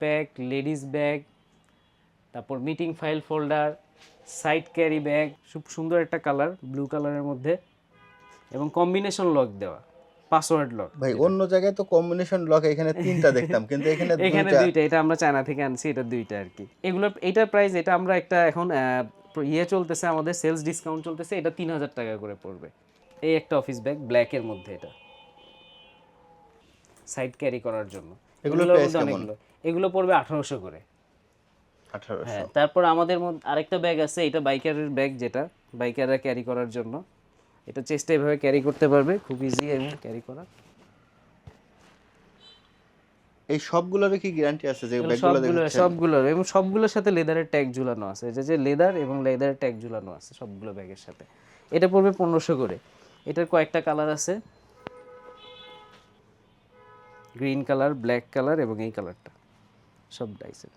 Bag, ladies bag, তারপর meeting file folder, side carry bag, খুব সুন্দর একটা কালার, ব্লু কালারের মধ্যে, এবং কম্বিনেশন লক দেওয়া, পাসওয়ার্ড লক। ভাই অন্য জায়গায় তো কম্বিনেশন লক এখানে 3টা দেখতাম, কিন্তু এখানে এখানে 2টা। দুইটা, এটা আমরা চায়না থেকে আনছি, এটা দুইটা আর কি। এগুলোর এইটার প্রাইস, এটা আমরা একটা এখন চলতেছে, আমাদের সেলস ডিসকাউন্ট চলতেছে, এটা 3000 টাকা করে পড়বে। এই একটা অফিস ব্যাগ ব্ল্যাকের মধ্যে, এটা সাইড ক্যারি করার জন্য। এগুলোর এগুলোর প্রাইস মধ্যে কেমন? অনেকগুলো, এগুলো পড়বে 1800 করে। 1800। হ্যাঁ, তারপর আমাদের মধ্যে আরেকটা ব্যাগ আছে, এটা বাইকারের ব্যাগ, যেটা বাইকাররা ক্যারি করার জন্য। এটা চেস্টে এভাবে ক্যারি করতে পারবে, খুব ইজি এবং ক্যারি করা। এই সবগুলোর কি গ্যারান্টি আছে যে এগুলো ব্যাগগুলো দেখাচ্ছেন? সবগুলোর এবং সবগুলোর সাথে লেদারের ট্যাগ ঝুলানো আছে, যে লেদার এবং লেদারের ট্যাগ ঝুলানো আছে সবগুলো ব্যাগের সাথে। এটা পড়বে 1500 করে। এটার কয়েকটা কালার আছে, গ্রিন কালার, ব্ল্যাক কালার এবং এই কালারটা, সব ডাইসের।